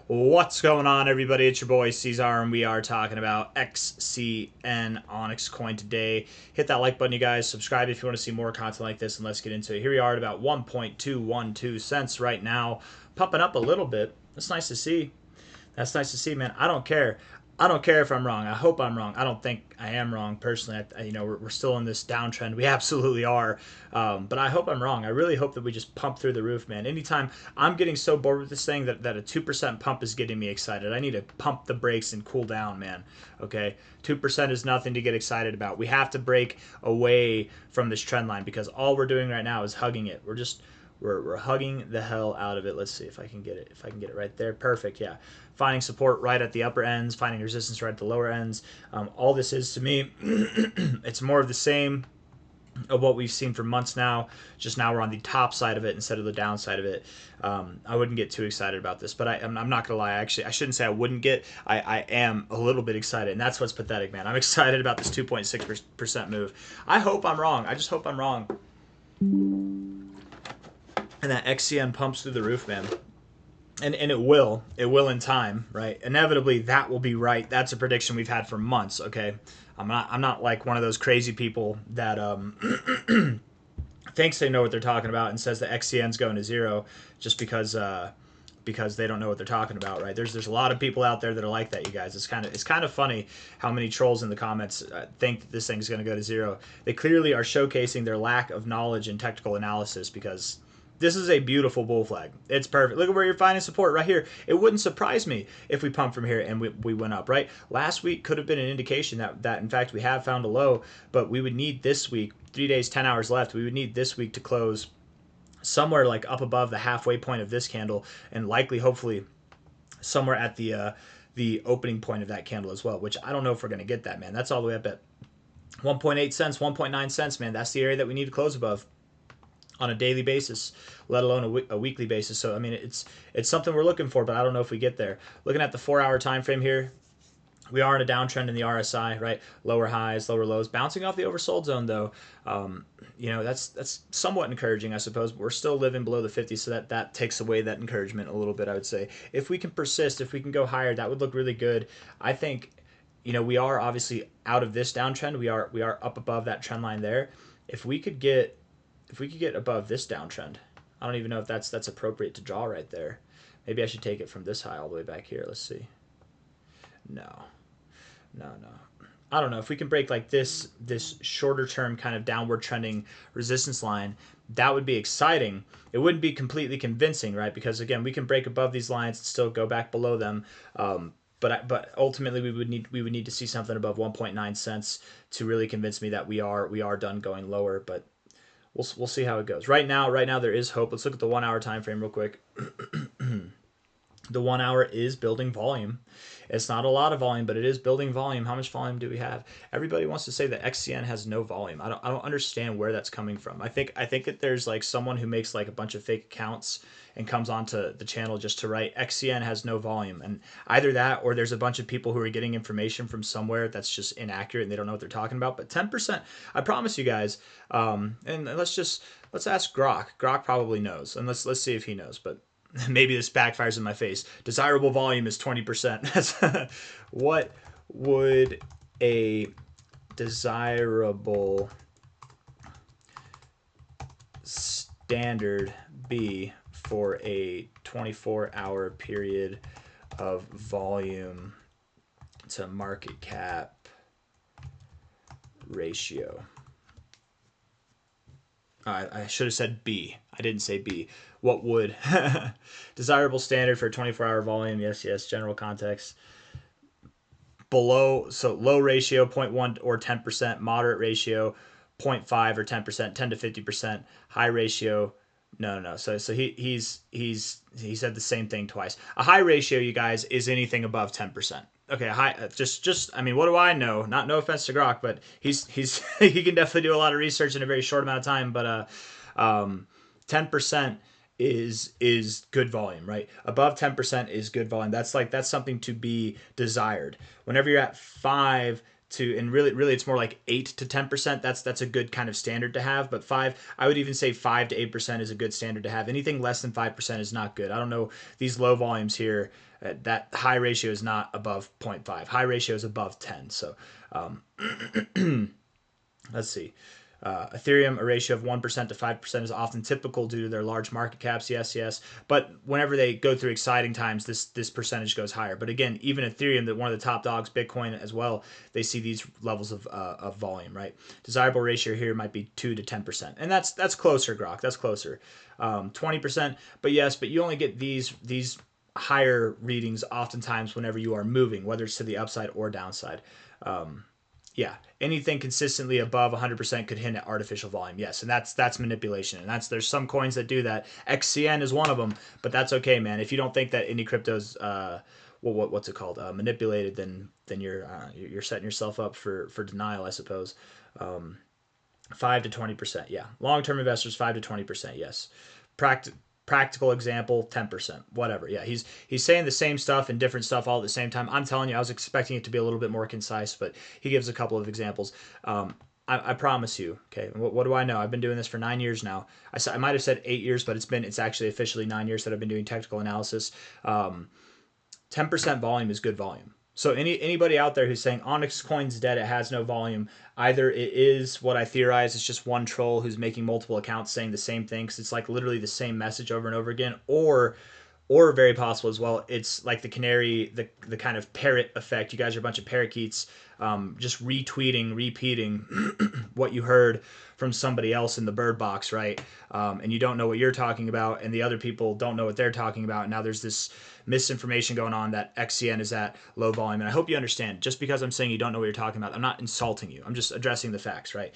What's going on, everybody? It's your boy C-Zar, and we are talking about XCN OnyxCoin today. Hit that like button, you guys. Subscribe if you want to see more content like this, and let's get into it. Here we are at about 1.212 cents right now, pumping up a little bit. That's nice to see. That's nice to see, man. I don't care. I don't care if I'm wrong. I hope I'm wrong. I don't think I am wrong personally. We're still in this downtrend. We absolutely are. But I hope I'm wrong. I really hope that we just pump through the roof, man. Anytime I'm getting so bored with this thing that a 2% pump is getting me excited. I need to pump the brakes and cool down, man. Okay? 2% is nothing to get excited about. We have to break away from this trend line because all we're doing right now is hugging it. We're hugging the hell out of it. Let's see if I can get it. If I can get it right there. Perfect. Yeah. Finding support right at the upper ends, finding resistance right at the lower ends. All this is to me, it's more of the same of what we've seen for months now. Just now we're on the top side of it instead of the downside of it. I wouldn't get too excited about this, but I'm not going to lie. Actually, I shouldn't say I wouldn't get. I am a little bit excited, and that's what's pathetic, man. I'm excited about this 2.6% move. I hope I'm wrong. I just hope I'm wrong. And that XCN pumps through the roof, man. And it will in time, right? Inevitably that will be right. That's a prediction we've had for months. Okay, I'm not like one of those crazy people that thinks they know what they're talking about and says the XCN's going to zero just because they don't know what they're talking about, right? There's a lot of people out there that are like that, you guys. It's kind of funny how many trolls in the comments think that this thing's going to go to zero. They clearly are showcasing their lack of knowledge and technical analysis because this is a beautiful bull flag. It's perfect. Look at where you're finding support right here. It wouldn't surprise me if we pump from here and we went up, right? Last week could have been an indication that in fact we have found a low, but we would need this week, 3 days, 10 hours left. We would need this week to close somewhere like up above the halfway point of this candle and likely, hopefully, somewhere at the opening point of that candle as well, which I don't know if we're going to get that, man. That's all the way up at 1.8 cents, 1.9 cents, man. That's the area that we need to close above on a daily basis, let alone a weekly basis. So I mean, it's something we're looking for, but I don't know if we get there. Looking at the 4-hour time frame here, we are in a downtrend in the RSI, right? Lower highs, lower lows, bouncing off the oversold zone though. That's somewhat encouraging, I suppose. But we're still living below the 50, so that takes away that encouragement a little bit, I would say. If we can persist, if we can go higher, that would look really good. I think, we are obviously out of this downtrend. We are up above that trend line there. If we could get above this downtrend, I don't even know if that's appropriate to draw right there. Maybe I should take it from this high all the way back here. Let's see. No. I don't know. If we can break like this shorter term kind of downward trending resistance line, that would be exciting. It wouldn't be completely convincing, right? Because again, we can break above these lines and still go back below them. But ultimately we would need to see something above 1.9 cents to really convince me that we are done going lower. But we'll see how it goes. Right now there is hope. Let's look at the 1-hour time frame real quick. The 1 hour is building volume. It's not a lot of volume, but it is building volume. How much volume do we have? Everybody wants to say that XCN has no volume. I don't understand where that's coming from. I think that there's like someone who makes like a bunch of fake accounts and comes onto the channel just to write XCN has no volume. And either that or there's a bunch of people who are getting information from somewhere that's just inaccurate and they don't know what they're talking about. But 10%, I promise you guys, and let's ask Grok. Grok probably knows. And let's see if he knows. But maybe this backfires in my face. Desirable volume is 20%. What would a desirable standard be for a 24-hour period of volume to market cap ratio? I should have said B. I didn't say B. What would desirable standard for a 24-hour volume? Yes, general context. Below, so low ratio 0.1 or 10%, moderate ratio 0.5 or 10%, 10 to 50%, high ratio. No. So he said the same thing twice. A high ratio, you guys, is anything above 10%. Okay, high. Just I mean, what do I know? No offense to Grok, but he's he can definitely do a lot of research in a very short amount of time. But 10% is good volume, right? Above 10% is good volume. That's something to be desired. Whenever you're at 5 and really it's more like 8 to 10%. That's a good kind of standard to have. But I would even say 5 to 8% is a good standard to have. Anything less than 5% is not good. I don't know, these low volumes here, that high ratio is not above 0.5. High ratio is above 10. So let's see. Ethereum, a ratio of 1% to 5% is often typical due to their large market caps. Yes. But whenever they go through exciting times, this percentage goes higher. But again, even Ethereum, that one of the top dogs, Bitcoin as well, they see these levels of volume, right? Desirable ratio here might be 2 to 10%. And that's closer, Grok. That's closer. 20%. But yes, but you only get these higher readings oftentimes whenever you are moving, whether it's to the upside or downside. Yeah, anything consistently above 100% could hint at artificial volume. Yes, and that's manipulation, and there's some coins that do that. XCN is one of them, but that's okay, man. If you don't think that any crypto's what's it called, manipulated, then you're setting yourself up for denial, I suppose. 5 to 20%, yeah. Long-term investors, 5 to 20%, yes. Practical example, 10%, whatever. Yeah, he's saying the same stuff and different stuff all at the same time. I'm telling you, I was expecting it to be a little bit more concise, but he gives a couple of examples. I promise you, okay, what do I know? I've been doing this for 9 years now. I might have said 8 years, but it's actually officially 9 years that I've been doing technical analysis. 10% volume is good volume. So anybody out there who's saying Onyx Coin's dead, it has no volume, either it is what I theorize, it's just one troll who's making multiple accounts saying the same thing, because it's like literally the same message over and over again, or very possible as well, it's like the canary, the kind of parrot effect. You guys are a bunch of parakeets, just retweeting, repeating what you heard from somebody else in the bird box, right? And you don't know what you're talking about, and the other people don't know what they're talking about. And now there's this misinformation going on that XCN is at low volume. And I hope you understand, just because I'm saying you don't know what you're talking about, I'm not insulting you. I'm just addressing the facts, right?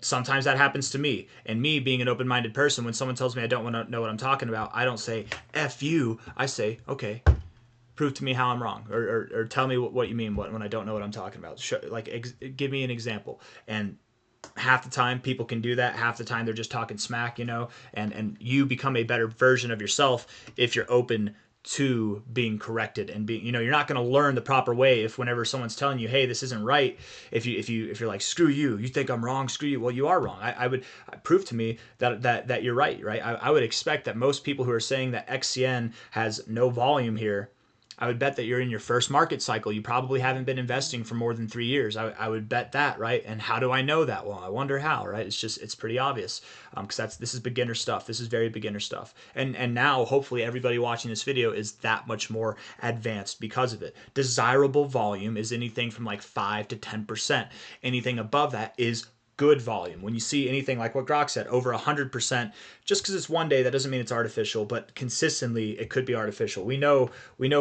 Sometimes that happens to me, and me being an open-minded person, when someone tells me I don't want to know what I'm talking about, I don't say F you. I say, okay, prove to me how I'm wrong, or tell me what you mean when I don't know what I'm talking about. Give me an example. And half the time people can do that, half the time they're just talking smack, and you become a better version of yourself if you're open to being corrected and being, you're not going to learn the proper way if whenever someone's telling you, hey, this isn't right, if you're like, screw you think I'm wrong, screw you. Well, you are wrong. I would prove to me that you're right. I would expect that most people who are saying that XCN has no volume here, I would bet that you're in your first market cycle. You probably haven't been investing for more than 3 years. I would bet that, right? And how do I know that? Well, I wonder how, right? It's pretty obvious, because this is beginner stuff. This is very beginner stuff. And now, hopefully, everybody watching this video is that much more advanced because of it. Desirable volume is anything from like 5 to 10%. Anything above that is good volume. When you see anything like what Grok said, over 100%, just because it's one day, that doesn't mean it's artificial, but consistently it could be artificial. We know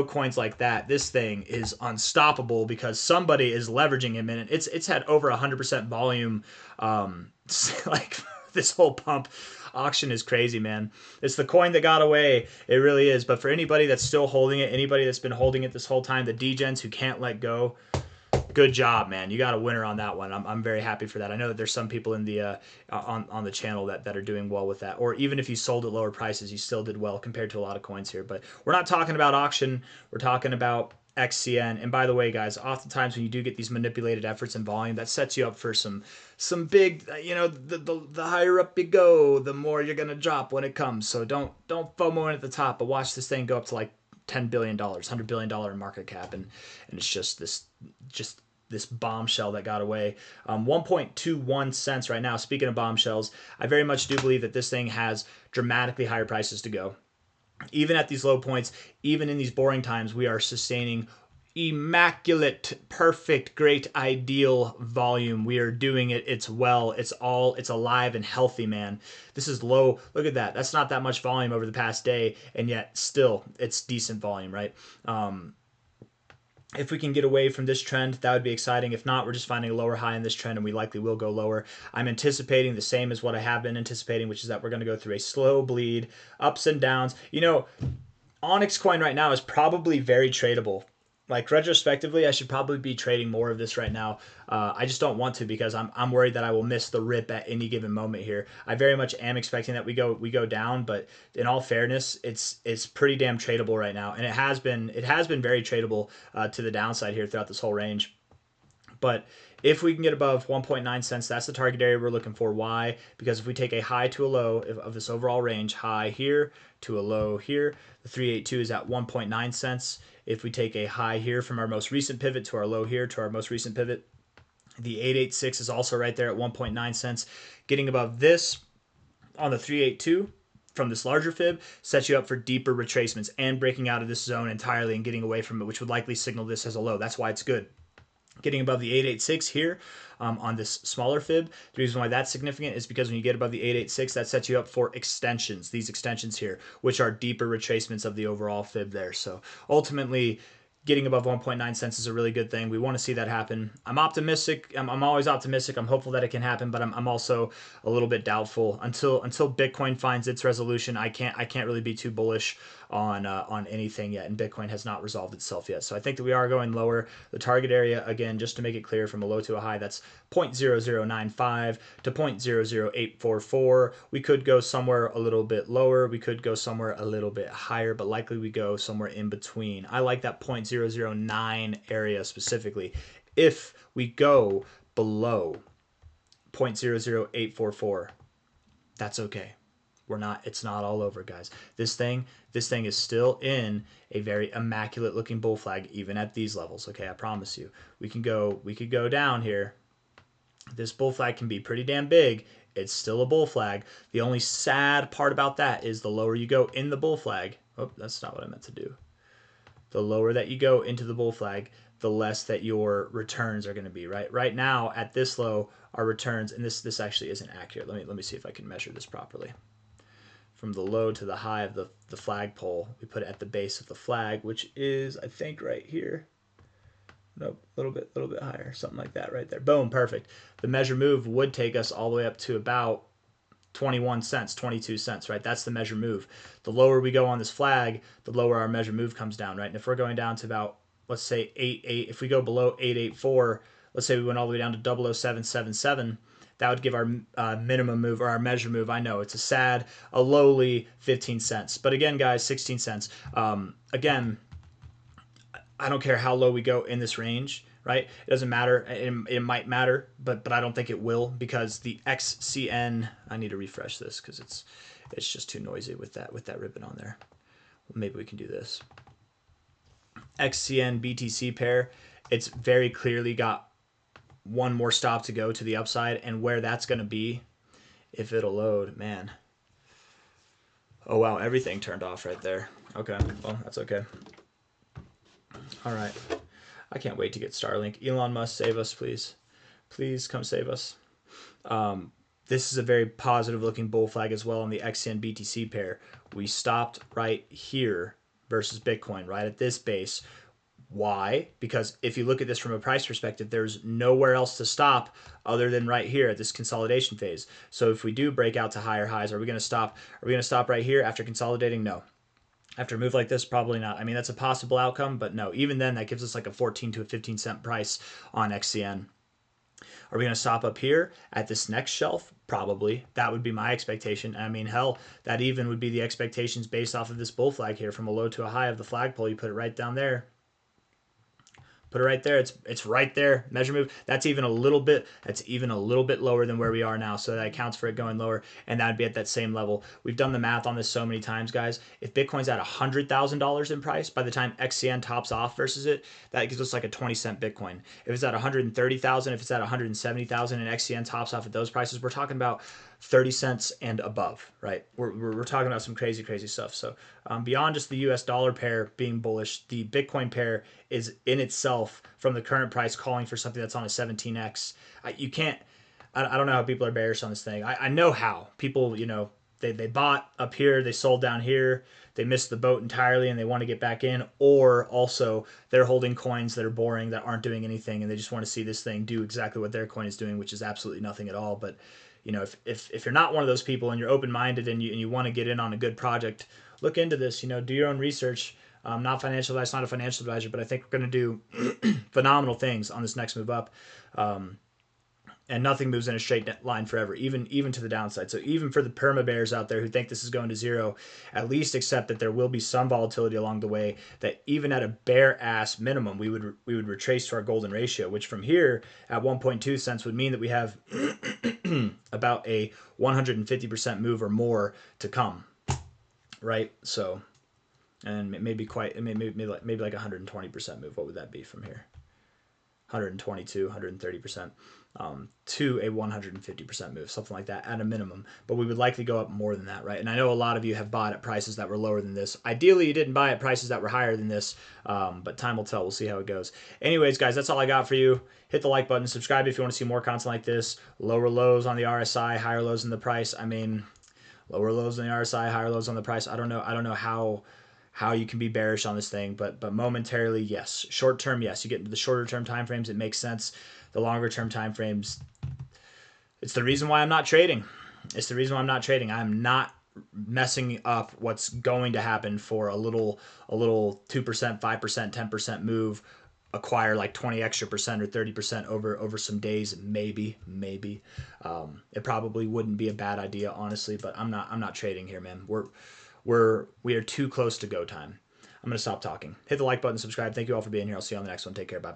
coins like that. This thing is unstoppable because somebody is leveraging him in it. It's had over 100% volume. Like this whole pump auction is crazy, man. It's the coin that got away. It really is. But for anybody that's still holding it, anybody that's been holding it this whole time, the degens who can't let go, good job, man. You got a winner on that one. I'm very happy for that. I know that there's some people in the on the channel that are doing well with that. Or even if you sold at lower prices, you still did well compared to a lot of coins here. But we're not talking about auction. We're talking about XCN. And by the way, guys, oftentimes when you do get these manipulated efforts and volume, that sets you up for some big, the higher up you go, the more you're gonna drop when it comes. So don't FOMO in at the top, but watch this thing go up to like $10 billion, $100 billion in market cap, and it's just this bombshell that got away. 1.21 cents right now. Speaking of bombshells, I very much do believe that this thing has dramatically higher prices to go. Even at these low points, even in these boring times, we are sustaining immaculate, perfect, great, ideal volume. We are doing it. It's alive and healthy, man. This is low. Look at that. That's not that much volume over the past day, and yet still it's decent volume, right? If we can get away from this trend, that would be exciting. If not, we're just finding a lower high in this trend, and we likely will go lower. I'm anticipating the same as what I have been anticipating, which is that we're going to go through a slow bleed, ups and downs. Onyx coin right now is probably very tradable. like retrospectively, I should probably be trading more of this right now. I just don't want to because I'm worried that I will miss the rip at any given moment here. I very much am expecting that we go down, but in all fairness, it's pretty damn tradable right now, and it has been very tradable to the downside here throughout this whole range. But if we can get above 1.9 cents, that's the target area we're looking for. Why? Because if we take a high to a low of this overall range, high here to a low here, the 382 is at 1.9 cents. If we take a high here from our most recent pivot to our low here to our most recent pivot, the 886 is also right there at 1.9 cents. Getting above this on the 382 from this larger fib sets you up for deeper retracements and breaking out of this zone entirely and getting away from it, which would likely signal this as a low. That's why it's good. Getting above the 886 here on this smaller fib. The reason why that's significant is because when you get above the 886, that sets you up for extensions, these extensions here, which are deeper retracements of the overall fib there. So ultimately, getting above 1.9 cents is a really good thing. We want to see that happen. I'm optimistic. I'm always optimistic. I'm hopeful that it can happen, but I'm also a little bit doubtful. Until Bitcoin finds its resolution, I can't really be too bullish on anything yet, and Bitcoin has not resolved itself yet. So I think that we are going lower. The target area, again, just to make it clear, from a low to a high, that's 0.0095 to 0.00844. We could go somewhere a little bit lower. We could go somewhere a little bit higher, but likely we go somewhere in between. I like that 0.009 area specifically. If we go below 0.00844, that's okay. It's not all over, guys. This thing is still in a very immaculate looking bull flag, even at these levels. Okay, I promise you. We could go down here. This bull flag can be pretty damn big. It's still a bull flag. The only sad part about that is the lower you go in the bull flag. Oh, that's not what I meant to do. The lower that you go into the bull flag, the less that your returns are going to be, right? Right now, at this low, our returns, and this actually isn't accurate. Let me see if I can measure this properly. From the low to the high of the flagpole, we put it at the base of the flag, which is, I think, right here. Nope, a little bit higher, something like that right there. Boom, perfect. The measure move would take us all the way up to about 21 cents, 22 cents, right? That's the measure move. The lower we go on this flag, the lower our measure move comes down, right? And if we're going down to about, let's say 88, if we go below 884, let's say we went all the way down to 00777, that would give our minimum move, or our measure move. I know it's a lowly 15 cents. But again, guys, 16 cents. Again, I don't care how low we go in this range, right? It doesn't matter. It might matter, but I don't think it will, because the XCN, I need to refresh this because it's just too noisy with that ribbon on there. Maybe we can do this. XCN BTC pair, it's very clearly got one more stop to go to the upside, and where that's going to be, if it'll load, man. Oh wow, everything turned off right there. Okay, well, that's okay. All right, I can't wait to get Starlink. Elon Musk, save us, please. Please come save us. This is a very positive looking bull flag as well on the XCN BTC pair. We stopped right here versus Bitcoin, right at this base. Why? Because if you look at this from a price perspective, there's nowhere else to stop other than right here at this consolidation phase. So if we do break out to higher highs, are we going to stop? Are we going to stop right here after consolidating? No. After a move like this, probably not. I mean, that's a possible outcome, but no. Even then, that gives us like a 14 to a 15 cent price on XCN. Are we going to stop up here at this next shelf? Probably. That would be my expectation. I mean, hell, that even would be the expectations based off of this bull flag here, from a low to a high of the flagpole. You put it right down there. Put it right there. It's right there. Measure move. That's even a little bit lower than where we are now. So that accounts for it going lower, and that'd be at that same level. We've done the math on this so many times, guys. If Bitcoin's at $100,000 in price by the time XCN tops off versus it, that gives us like a 20-cent Bitcoin. If it's at 130,000, if it's at 170,000 and XCN tops off at those prices, we're talking about 30 cents and above, right? We're talking about some crazy stuff. So beyond just the US dollar pair being bullish, the Bitcoin pair is in itself, from the current price, calling for something that's on a 17x. You can't, I don't know how people are bearish on this thing. I know how. People, they bought up here, they sold down here, they missed the boat entirely and they want to get back in, or also they're holding coins that are boring, that aren't doing anything, and they just want to see this thing do exactly what their coin is doing, which is absolutely nothing at all. But if you're not one of those people and you're open-minded and you want to get in on a good project look into this. You know, do your own research. Not financial advice, not a financial advisor, but I think we're going to do phenomenal things on this next move up. And nothing moves in a straight line forever, even to the downside. So even for the perma bears out there who think this is going to zero, at least accept that there will be some volatility along the way. That even at a bear ass minimum, we would retrace to our golden ratio, which from here at 1.2 cents would mean that we have about a 150% move or more to come, right? So, and maybe like 120% move. What would that be from here? 122, 130%. To a 150% move, something like that at a minimum. But we would likely go up more than that, right? And I know a lot of you have bought at prices that were lower than this. Ideally, you didn't buy at prices that were higher than this, but time will tell. We'll see how it goes. Anyways, guys, that's all I got for you. Hit the like button, subscribe if you want to see more content like this. Lower lows on the RSI, higher lows in the price. I mean, lower lows on the RSI, higher lows on the price. I don't know how you can be bearish on this thing, but momentarily, yes. Short term, yes. You get into the shorter term time frames, it makes sense. The longer term time frames, it's the reason why I'm not trading. It's the reason why I'm not trading. I'm not messing up what's going to happen for a little 2%, 5%, 10% move, acquire like 20 extra percent or 30% over some days, maybe. It probably wouldn't be a bad idea, honestly, but I'm not trading here, man. We are too close to go time. I'm gonna stop talking. Hit the like button, subscribe. Thank you all for being here. I'll see you on the next one. Take care. Bye bye.